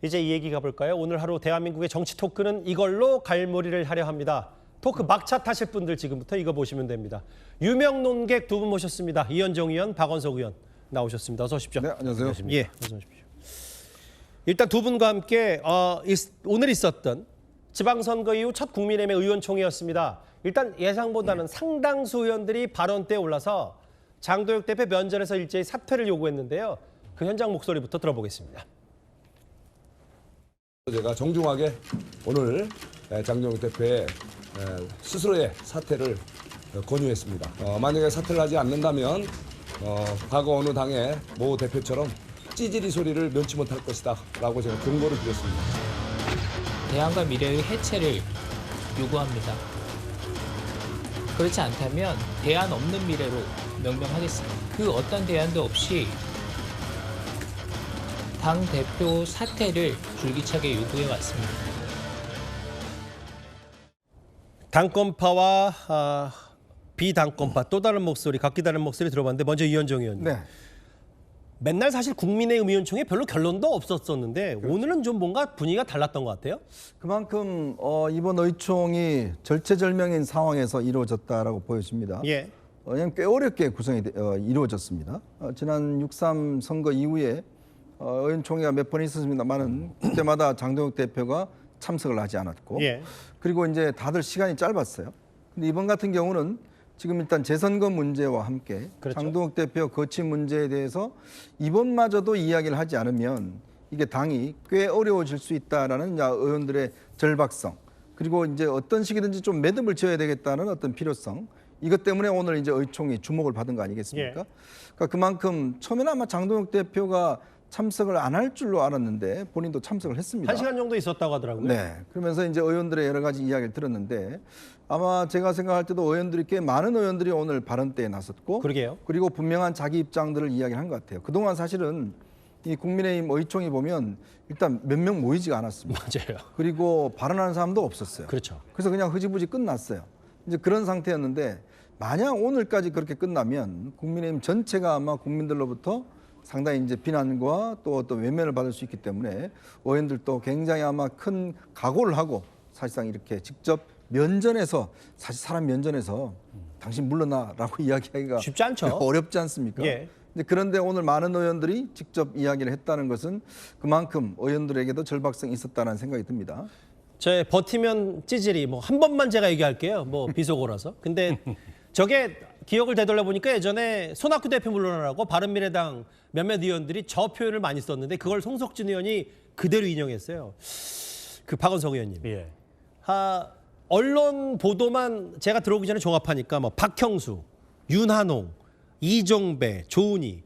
이제 이 얘기 가볼까요? 오늘 하루 대한민국의 정치 토크는 이걸로 갈무리를 하려 합니다. 토크 막차 타실 분들 지금부터 이거 보시면 됩니다. 유명 논객 두 분 모셨습니다. 이현정 의원, 박원석 의원 나오셨습니다. 어서 오십시오. 네, 안녕하세요. 예, 어서 오십시오. 일단 두 분과 함께 오늘 있었던 지방선거 이후 첫 국민의힘의 의원총회였습니다. 일단 예상보다는 상당수 의원들이 발언대에 올라서 장도혁 대표 면전에서 일제히 사퇴를 요구했는데요. 그 현장 목소리부터 들어보겠습니다. 제가 정중하게 오늘 장도혁 대표의 스스로의 사퇴를 권유했습니다. 만약에 사퇴를 하지 않는다면 과거 어느 당의 모 대표처럼 찌질이 소리를 면치 못할 것이다 라고 제가 경고를 드렸습니다. 대안과 미래의 해체를 요구합니다. 그렇지 않다면 대안 없는 미래로 명명하겠습니다. 그 어떤 대안도 없이 당 대표 사퇴를 줄기차게 요구해 왔습니다. 당권파와 비당권파 또 다른 목소리, 각기 다른 목소리 들어봤는데 먼저 이현정 의원님. 네. 맨날 사실 국민의힘 의원총회 별로 결론도 없었었는데 그렇죠. 오늘은 좀 뭔가 분위기가 달랐던 것 같아요. 그만큼 이번 의총이 절체절명인 상황에서 이루어졌다라고 보여집니다. 예. 그냥 꽤 어렵게 구성이 이루어졌습니다. 지난 6.3 선거 이후에 의원총회가 몇 번 있었습니다만은 그때마다 장도혁 대표가 참석을 하지 않았고, 예. 그리고 이제 다들 시간이 짧았어요. 근데 이번 같은 경우는 지금 일단 재선거 문제와 함께 그렇죠. 장도혁 대표 거취 문제에 대해서 이번마저도 이야기를 하지 않으면 이게 당이 꽤 어려워질 수 있다라는 의원들의 절박성, 그리고 이제 어떤 식이든지 좀 매듭을 지어야 되겠다는 어떤 필요성, 이것 때문에 오늘 이제 의총이 주목을 받은 거 아니겠습니까? 예. 그러니까 그만큼 처음에는 아마 장도혁 대표가 참석을 안 할 줄로 알았는데 본인도 참석을 했습니다. 1시간 정도 있었다고 하더라고요. 네. 그러면서 이제 의원들의 여러 가지 이야기를 들었는데 아마 제가 생각할 때도 의원들이 꽤 많은 의원들이 오늘 발언 때에 나섰고, 그러게요. 그리고 분명한 자기 입장들을 이야기를 한 것 같아요. 그동안 사실은 이 국민의힘 의총이 보면 일단 몇 명 모이지가 않았습니다. 맞아요. 그리고 발언하는 사람도 없었어요. 그렇죠. 그래서 그냥 흐지부지 끝났어요. 이제 그런 상태였는데 만약 오늘까지 그렇게 끝나면 국민의힘 전체가 아마 국민들로부터 상당히 이제 비난과 또 어떤 외면을 받을 수 있기 때문에 의원들도 굉장히 아마 큰 각오를 하고 사실상 이렇게 직접 면전에서, 사실 사람 면전에서 당신 물러나라고 이야기하기가 쉽지 않죠. 어렵지 않습니까? 예. 그런데 오늘 많은 의원들이 직접 이야기를 했다는 것은 그만큼 의원들에게도 절박성이 있었다는 생각이 듭니다. 저 버티면 찌질이 뭐 한 번만 제가 얘기할게요. 뭐 비속어라서. 근데 저게 기억을 되돌려 보니까 예전에 손학규 대표 물러나라고 바른미래당 몇몇 의원들이 저 표현을 많이 썼는데 그걸 송석진 의원이 그대로 인용했어요. 그 박원석 의원님. 예. 언론 보도만 제가 들어오기 전에 종합하니까 뭐 박형수, 윤한홍, 이종배, 조은희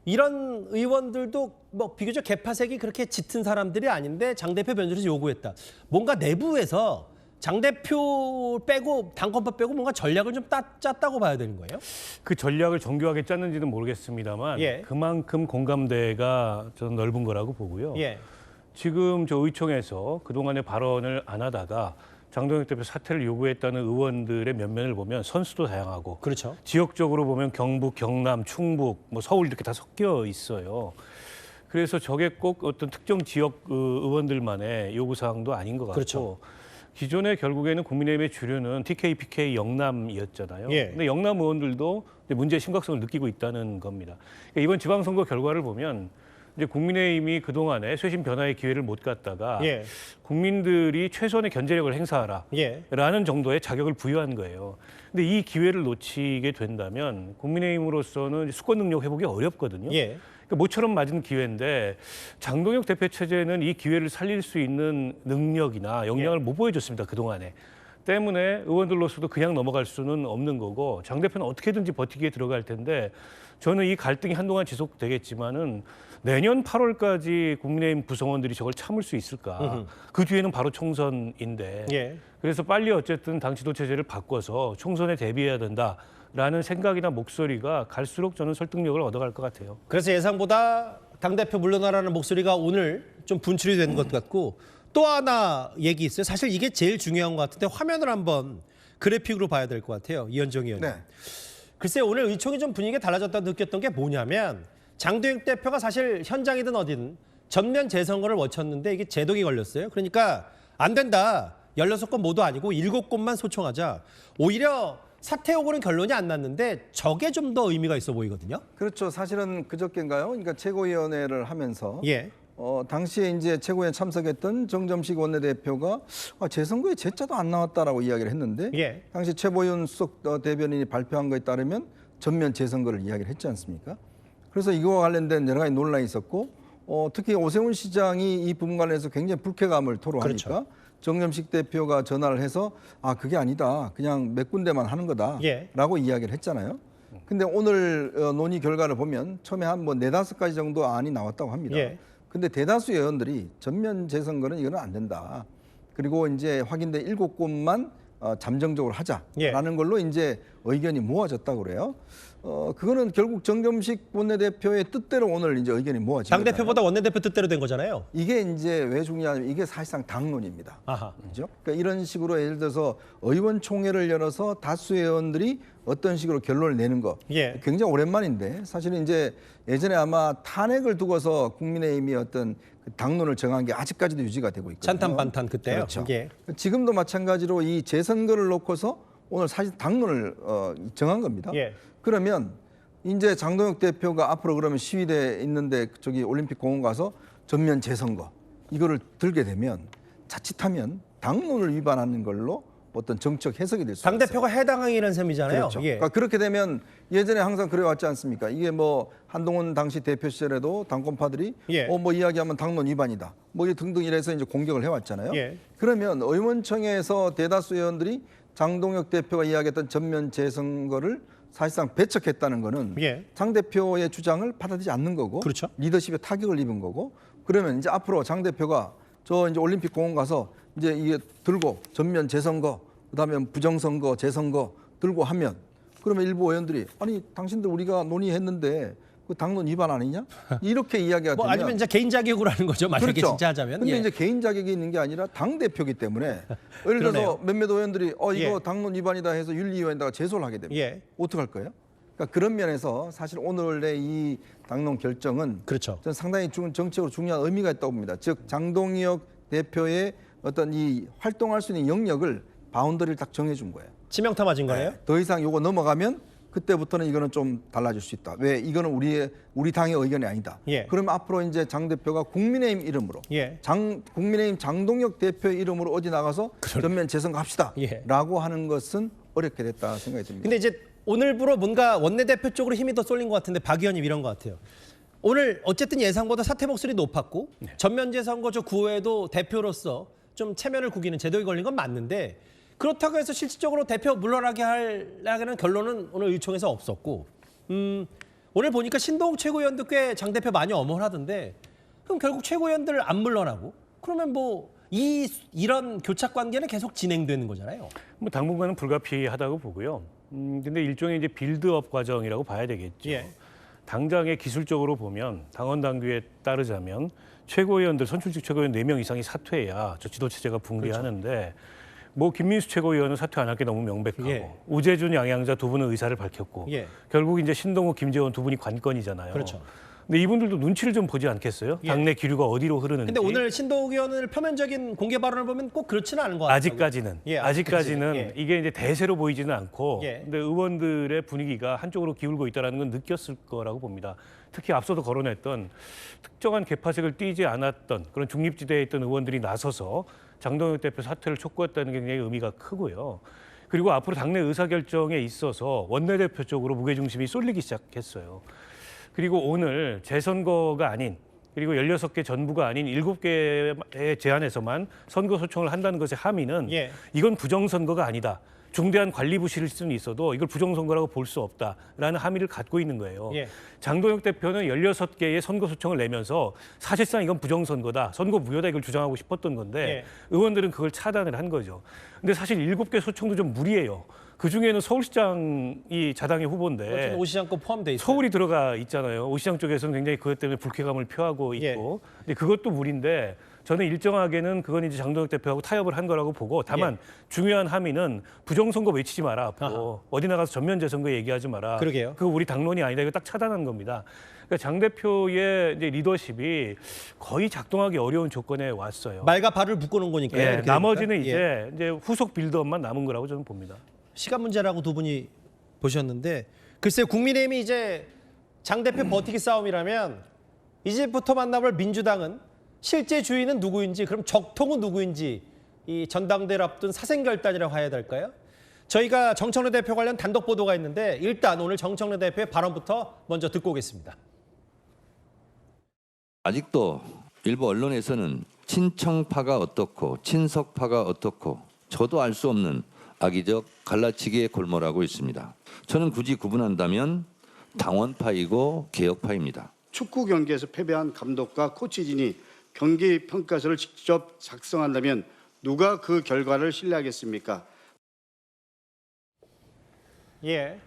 이런 의원들도 뭐 비교적 개파색이 그렇게 짙은 사람들이 아닌데 장 대표 면전에서 요구했다. 뭔가 내부에서 장 대표 빼고 당권파 빼고 뭔가 전략을 좀 짰다고 봐야 되는 거예요? 그 전략을 정교하게 짰는지는 모르겠습니다만 예. 그만큼 공감대가 저는 넓은 거라고 보고요. 예. 지금 저 의총에서 그동안의 발언을 안 하다가 장도혁 대표 사퇴를 요구했다는 의원들의 면면을 보면 선수도 다양하고, 그렇죠. 지역적으로 보면 경북, 경남, 충북, 뭐 서울 이렇게 다 섞여 있어요. 그래서 저게 꼭 어떤 특정 지역 의원들만의 요구사항도 아닌 것 같고, 그렇죠. 기존에 결국에는 국민의힘의 주류는 TK, PK, 영남이었잖아요. 예. 근데 영남 의원들도 문제의 심각성을 느끼고 있다는 겁니다. 그러니까 이번 지방선거 결과를 보면 이제 국민의힘이 그동안에 쇄신 변화의 기회를 못 갖다가 예. 국민들이 최소한의 견제력을 행사하라 예. 라는 정도의 자격을 부여한 거예요. 근데 이 기회를 놓치게 된다면 국민의힘으로서는 수권 능력 회복이 어렵거든요. 예. 그러니까 모처럼 맞은 기회인데 장동혁 대표 체제는 이 기회를 살릴 수 있는 능력이나 역량을 못 보여줬습니다. 그동안에. 때문에 의원들로서도 그냥 넘어갈 수는 없는 거고, 장 대표는 어떻게든지 버티기에 들어갈 텐데, 저는 이 갈등이 한동안 지속되겠지만은 내년 8월까지 국민의힘 구성원들이 저걸 참을 수 있을까? 그 뒤에는 바로 총선인데, 예. 그래서 빨리 어쨌든 당 지도 체제를 바꿔서 총선에 대비해야 된다라는 생각이나 목소리가 갈수록 저는 설득력을 얻어갈 것 같아요. 그래서 예상보다 당대표 물러나라는 목소리가 오늘 좀 분출이 된 것 같고, 또 하나 얘기 있어요. 사실 이게 제일 중요한 것 같은데 화면을 한번 그래픽으로 봐야 될 것 같아요. 이현정 의원님. 네. 글쎄 오늘 의총이 좀 분위기가 달라졌다고 느꼈던 게 뭐냐면 장도혁 대표가 사실 현장이든 어디든 전면 재선거를 거쳤는데 이게 제동이 걸렸어요. 그러니까 안 된다. 16건 모두 아니고 7건만 소청하자. 오히려 사퇴 요구는 결론이 안 났는데 저게 좀 더 의미가 있어 보이거든요. 그렇죠. 사실은 그저께인가요? 그러니까 최고위원회를 하면서 예. 당시에 이제 최고위원 참석했던 정점식 원내대표가 재선거에 제자도 안 나왔다라고 이야기를 했는데 예. 당시 최보윤 수석 대변인이 발표한 거에 따르면 전면 재선거를 이야기를 했지 않습니까? 그래서 이거와 관련된 여러 가지 논란이 있었고 특히 오세훈 시장이 이 부분 관련해서 굉장히 불쾌감을 토로하니까 그렇죠. 정점식 대표가 전화를 해서 그게 아니다. 그냥 몇 군데만 하는 거다라고 이야기를 했잖아요. 근데 오늘 논의 결과를 보면 처음에 한 뭐 4-5가지 정도 안이 나왔다고 합니다. 예. 근데 대다수 의원들이 전면 재선거는 이거는 안 된다. 그리고 이제 확인된 7곳만 잠정적으로 하자라는 걸로 이제 의견이 모아졌다고 그래요. 그거는 결국 정점식 원내대표의 뜻대로 오늘 이제 의견이 모아진 거잖아요. 당대표보다 원내대표 뜻대로 된 거잖아요. 이게 이제 왜 중요하냐면 이게 사실상 당론입니다. 아하. 그죠? 그러니까 이런 식으로 예를 들어서 의원총회를 열어서 다수 의원들이 어떤 식으로 결론을 내는 거 예. 굉장히 오랜만인데 사실은 이제 예전에 아마 탄핵을 두고서 국민의힘이 어떤 그 당론을 정한 게 아직까지도 유지가 되고 있거든요. 찬탄 반탄 그때요. 그렇죠. 예. 지금도 마찬가지로 이 재선거를 놓고서 오늘 사실 당론을 정한 겁니다. 예. 그러면 이제 장동혁 대표가 앞으로 그러면 시위대 있는데 저기 올림픽 공원 가서 전면 재선거 이거를 들게 되면 자칫하면 당론을 위반하는 걸로 어떤 정책 해석이 될 수 있어요. 당대표가 해당하는 셈이잖아요. 그렇죠. 예. 그러니까 그렇게 되면 예전에 항상 그래왔지 않습니까? 이게 뭐 한동훈 당시 대표 시절에도 당권파들이 예. 뭐 이야기하면 당론 위반이다. 뭐 이 등등 이래서 이제 공격을 해왔잖아요. 예. 그러면 의원총회에서 대다수 의원들이 장동혁 대표가 이야기했던 전면 재선거를 사실상 배척했다는 거는 예. 장 대표의 주장을 받아들이지 않는 거고 그렇죠. 리더십에 타격을 입은 거고 그러면 이제 앞으로 장 대표가 저 이제 올림픽 공원 가서 이제 이게 들고 전면 재선거 그다음에 부정선거 재선거 들고 하면 그러면 일부 의원들이 아니 당신들 우리가 논의했는데 그 당론 위반 아니냐 이렇게 이야기가 뭐 되면 아니면 이제 개인 자격으로 하는 거죠. 만약에 그렇죠. 진짜 하자면. 근데 예. 이제 개인 자격이 있는 게 아니라 당 대표기 때문에 예를 들어서 그러네요. 몇몇 의원들이 이거 예. 당론 위반이다 해서 윤리위원회에다가 제소를 하게 됩니다. 예. 어떡할 거예요? 그러니까 그런 면에서 사실 오늘의 이 당론 결정은 그렇죠. 저는 상당히 정치적으로 중요한 의미가 있다고 봅니다. 즉 장동혁 대표의 어떤 이 활동할 수 있는 영역을 바운더리를 딱 정해준 거예요. 치명타 맞은 거예요? 더 이상 요거 넘어가면 그때부터는 이거는 좀 달라질 수 있다. 왜 이거는 우리 당의 의견이 아니다. 예. 그러면 앞으로 이제 장 대표가 국민의힘 이름으로 예. 국민의힘 장동혁 대표의 이름으로 어디 나가서 전면 재선거 합시다라고 예. 하는 것은 어렵게 됐다 생각이 듭니다. 근데 이제 오늘부로 뭔가 원내대표 쪽으로 힘이 더 쏠린 것 같은데 박 의원님 이런 것 같아요. 오늘 어쨌든 예상보다 사퇴 목소리 높았고 전면제 선거 저 구호에도 대표로서 좀 체면을 구기는 제도에 걸린 건 맞는데 그렇다고 해서 실질적으로 대표 물러나게 하려는 결론은 오늘 의총에서 없었고 오늘 보니까 신동욱 최고위원도 꽤 장 대표 많이 엄호하던데 그럼 결국 최고위원들 안 물러나고 그러면 뭐 이런 교착 관계는 계속 진행되는 거잖아요. 뭐 당분간은 불가피하다고 보고요. 근데 일종의 이제 빌드업 과정이라고 봐야 되겠죠. 예. 당장의 기술적으로 보면 당원 당규에 따르자면 최고위원들 선출직 최고위원 4명 이상이 사퇴해야 저 지도 체제가 붕괴하는데 뭐 김민수 최고위원은 사퇴 안 할 게 너무 명백하고 예. 우재준 양양자 두 분은 의사를 밝혔고 예. 결국 이제 신동욱 김재원 두 분이 관건이잖아요. 그렇죠. 근데 이분들도 눈치를 좀 보지 않겠어요? 예. 당내 기류가 어디로 흐르는지. 근데 오늘 신동욱 의원을 표면적인 공개 발언을 보면 꼭 그렇지는 않은 것 같아요. 아직까지는 예, 아직까지는 예. 이게 이제 대세로 보이지는 않고 예. 근데 의원들의 분위기가 한쪽으로 기울고 있다는 건 느꼈을 거라고 봅니다. 특히 앞서도 거론했던 특정한 계파색을 띠지 않았던 그런 중립지대에 있던 의원들이 나서서 장동혁 대표 사퇴를 촉구했다는 게 굉장히 의미가 크고요. 그리고 앞으로 당내 의사결정에 있어서 원내대표 쪽으로 무게중심이 쏠리기 시작했어요. 그리고 오늘 재선거가 아닌 그리고 16개 전부가 아닌 7개의 제안에서만 선거 소청을 한다는 것의 함의는 예. 이건 부정선거가 아니다. 중대한 관리 부실일 수는 있어도 이걸 부정선거라고 볼 수 없다라는 함의를 갖고 있는 거예요. 예. 장동혁 대표는 16개의 선거 소청을 내면서 사실상 이건 부정선거다. 선거 무효다 이걸 주장하고 싶었던 건데 예. 의원들은 그걸 차단을 한 거죠. 근데 사실 7개 소청도 좀 무리예요. 그중에는 서울시장이 자당의 후보인데 어쨌든 오시장권 포함돼 있어요. 서울이 들어가 있잖아요. 오시장 쪽에서는 굉장히 그것 때문에 불쾌감을 표하고 있고. 근데 그것도 무리인데 저는 일정하게는 그건 이제 장동혁 대표하고 타협을 한 거라고 보고 다만 예. 중요한 함의는 부정선거 외치지 마라 앞으로 어디 나가서 전면 재선거 얘기하지 마라. 그러게요. 그거 우리 당론이 아니다. 이거 딱 차단한 겁니다. 그러니까 장 대표의 이제 리더십이 거의 작동하기 어려운 조건에 왔어요. 말과 발을 묶어놓은 거니까요. 예, 이렇게 나머지는 되니까. 예. 이제 후속 빌드업만 남은 거라고 저는 봅니다. 시간 문제라고 두 분이 보셨는데 글쎄요, 국민의힘이 이제 장 대표 버티기 싸움이라면 이제부터 만나볼 민주당은 실제 주인은 누구인지, 그럼 적통은 누구인지 이 전당대회를 앞둔 사생결단이라고 해야 될까요? 저희가 정청래 대표 관련 단독 보도가 있는데 일단 오늘 정청래 대표의 발언부터 먼저 듣고 오겠습니다. 아직도 일부 언론에서는 친청파가 어떻고 친석파가 어떻고 저도 알 수 없는 악의적 갈라치기에 골몰하고 있습니다. 저는 굳이 구분한다면 당원파이고 개혁파입니다. 축구 경기에서 패배한 감독과 코치진이 경기 평가서를 직접 작성한다면 누가 그 결과를 신뢰하겠습니까? 예,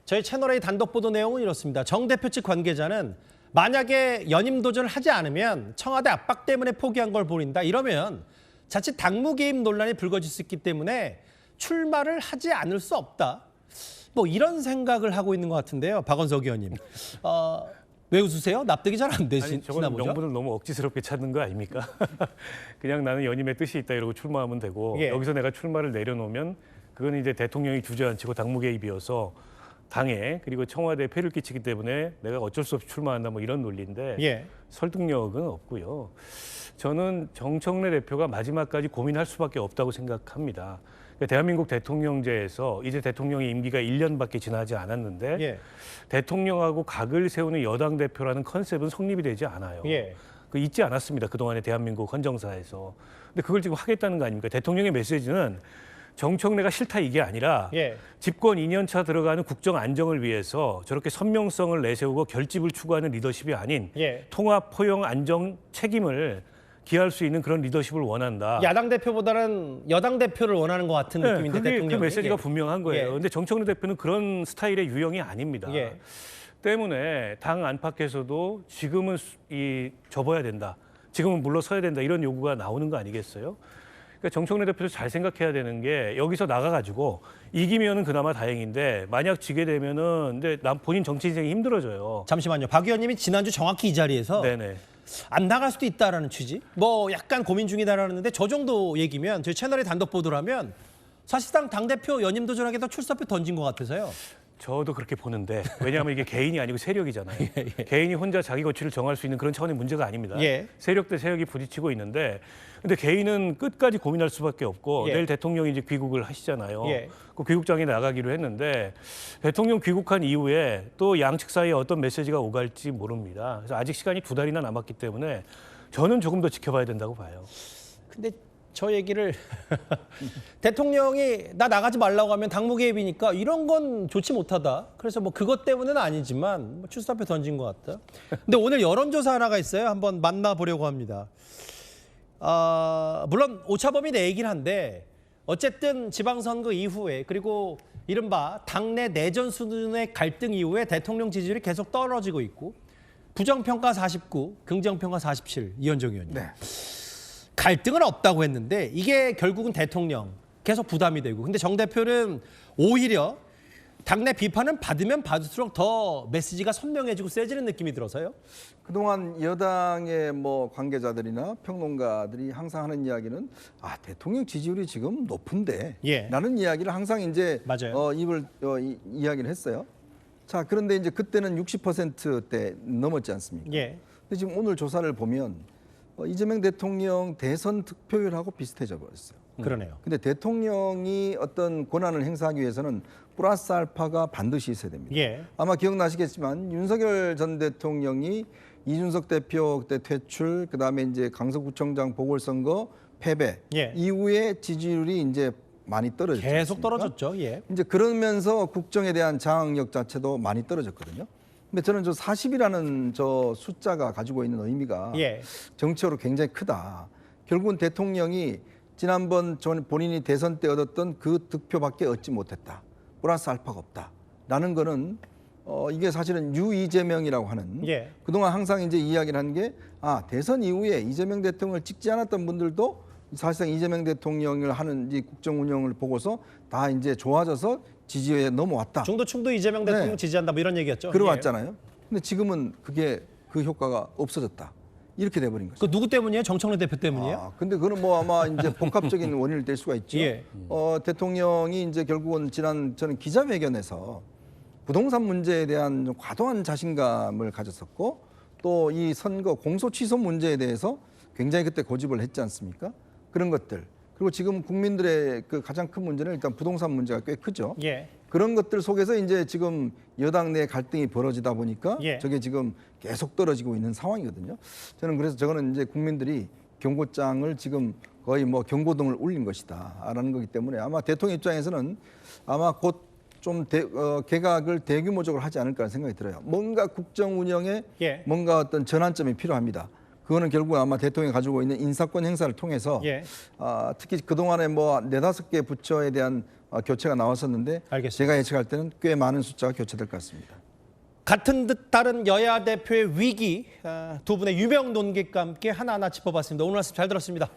저희 채널의 단독 보도 내용은 이렇습니다. 정 대표 측 관계자는 만약에 연임 도전을 하지 않으면 청와대 압박 때문에 포기한 걸 보인다. 이러면 자칫 당무 개입 논란이 불거질 수 있기 때문에 출마를 하지 않을 수 없다. 뭐 이런 생각을 하고 있는 것 같은데요. 박원석 의원님. 왜 웃으세요? 납득이 잘 안 아니, 되시나 저건 보죠? 명분을 너무 억지스럽게 찾는 거 아닙니까? 그냥 나는 연임의 뜻이 있다 이러고 출마하면 되고 예. 여기서 내가 출마를 내려놓으면 그건 이제 대통령이 주저앉히고 당무 개입이어서 당에 그리고 청와대에 폐를 끼치기 때문에 내가 어쩔 수 없이 출마한다 뭐 이런 논리인데 예. 설득력은 없고요. 저는 정청래 대표가 마지막까지 고민할 수밖에 없다고 생각합니다. 그러니까 대한민국 대통령제에서 이제 대통령의 임기가 1년밖에 지나지 않았는데 예. 대통령하고 각을 세우는 여당 대표라는 컨셉은 성립이 되지 않아요. 예. 그 있지 않았습니다. 그동안의 대한민국 헌정사에서. 근데 그걸 지금 하겠다는 거 아닙니까? 대통령의 메시지는 정청래가 싫다 이게 아니라 예. 집권 2년차 들어가는 국정 안정을 위해서 저렇게 선명성을 내세우고 결집을 추구하는 리더십이 아닌 예. 통합, 포용, 안정 책임을 기할 수 있는 그런 리더십을 원한다. 야당 대표보다는 여당 대표를 원하는 것 같은 네, 느낌인데 그게 대통령이. 그 메시지가 예. 분명한 거예요. 예. 근데 정청래 대표는 그런 스타일의 유형이 아닙니다. 예. 때문에 당 안팎에서도 지금은 접어야 된다. 지금은 물러서야 된다. 이런 요구가 나오는 거 아니겠어요? 그러니까 정청래 대표도 잘 생각해야 되는 게 여기서 나가가지고 이기면은 그나마 다행인데 만약 지게 되면은 근데 본인 정치 인생이 힘들어져요. 잠시만요. 박 의원님이 지난주 정확히 이 자리에서 네네. 안 나갈 수도 있다라는 취지? 뭐 약간 고민 중이다라는데 저 정도 얘기면 저희 채널에 단독 보도라면 사실상 당대표 연임 도전하겠다 출사표 던진 것 같아서요. 저도 그렇게 보는데 왜냐하면 이게 개인이 아니고 세력이잖아요. 예. 개인이 혼자 자기 거취를 정할 수 있는 그런 차원의 문제가 아닙니다. 예. 세력 대 세력이 부딪히고 있는데 근데 개인은 끝까지 고민할 수밖에 없고 예. 내일 대통령이 이제 귀국을 하시잖아요. 예. 그 귀국장에 나가기로 했는데 대통령 귀국한 이후에 또 양측 사이에 어떤 메시지가 오갈지 모릅니다. 그래서 아직 시간이 2달이나 남았기 때문에 저는 조금 더 지켜봐야 된다고 봐요. 근데 저 얘기를 대통령이 나 나가지 말라고 하면 당무 개입이니까 이런 건 좋지 못하다. 그래서 뭐 그것 때문은 아니지만 뭐 출사표 던진 것 같다. 근데 오늘 여론조사 하나가 있어요. 한번 만나보려고 합니다. 물론 오차범위 내이긴 한데 어쨌든 지방선거 이후에 그리고 이른바 당내 내전 수준의 갈등 이후에 대통령 지지율이 계속 떨어지고 있고 부정평가 49, 긍정평가 47 이현정 의원님. 네. 갈등은 없다고 했는데 이게 결국은 대통령 계속 부담이 되고 근데 정 대표는 오히려 당내 비판은 받으면 받을수록 더 메시지가 선명해지고 세지는 느낌이 들어서요. 그동안 여당의 뭐 관계자들이나 평론가들이 항상 하는 이야기는 대통령 지지율이 지금 높은데 예. 라는 이야기를 항상 이제 맞아요. 이야기를 했어요. 자, 그런데 이제 그때는 60%대 넘었지 않습니까? 예. 근데 지금 오늘 조사를 보면 이재명 대통령 대선 득표율하고 비슷해져 버렸어요. 그러네요. 근데 대통령이 어떤 권한을 행사하기 위해서는 플러스 알파가 반드시 있어야 됩니다. 예. 아마 기억나시겠지만 윤석열 전 대통령이 이준석 대표 그때 퇴출, 그다음에 이제 강서구청장 보궐선거 패배 예. 이후에 지지율이 이제 많이 떨어졌죠. 계속 떨어졌죠. 예. 이제 그러면서 국정에 대한 장악력 자체도 많이 떨어졌거든요. 근데 저는 저 40이라는 저 숫자가 가지고 있는 의미가 예. 정치적으로 굉장히 크다. 결국은 대통령이 지난번 본인이 대선 때 얻었던 그 득표밖에 얻지 못했다. 플러스 알파가 없다. 라는 거는 이게 사실은 유이재명이라고 하는 예. 그동안 항상 이제 이야기를 한 게 대선 이후에 이재명 대통령을 찍지 않았던 분들도 사실상 이재명 대통령을 하는 이 국정 운영을 보고서 다 이제 좋아져서 지지에 넘어왔다. 중도층도 이재명 대통령 네. 지지한다 뭐 이런 얘기였죠. 그러왔잖아요. 근데 지금은 그게 그 효과가 없어졌다. 이렇게 돼버린 거죠. 그 누구 때문이에요? 정청래 대표 때문이에요? 근데 그건 뭐 아마 이제 복합적인 원인일 될 수가 있죠. 예. 대통령이 이제 결국은 저는 기자회견에서 부동산 문제에 대한 좀 과도한 자신감을 가졌었고 또 이 선거 공소 취소 문제에 대해서 굉장히 그때 고집을 했지 않습니까? 그런 것들. 그리고 지금 국민들의 그 가장 큰 문제는 일단 부동산 문제가 꽤 크죠. 예. 그런 것들 속에서 이제 지금 여당 내 갈등이 벌어지다 보니까 예. 저게 지금 계속 떨어지고 있는 상황이거든요. 저는 그래서 저거는 이제 국민들이 경고장을 지금 거의 뭐 경고등을 울린 것이다라는 거기 때문에 아마 대통령 입장에서는 아마 곧 좀 개각을 대규모적으로 하지 않을까 생각이 들어요. 뭔가 국정 운영에 예. 뭔가 어떤 전환점이 필요합니다. 그거는 결국 아마 대통령이 가지고 있는 인사권 행사를 통해서 예. 특히 그동안에 뭐 4-5개 부처에 대한 교체가 나왔었는데 알겠습니다. 제가 예측할 때는 꽤 많은 숫자가 교체될 것 같습니다. 같은 듯 다른 여야 대표의 위기 두 분의 유명 논객과 함께 하나하나 짚어봤습니다. 오늘 말씀 잘 들었습니다.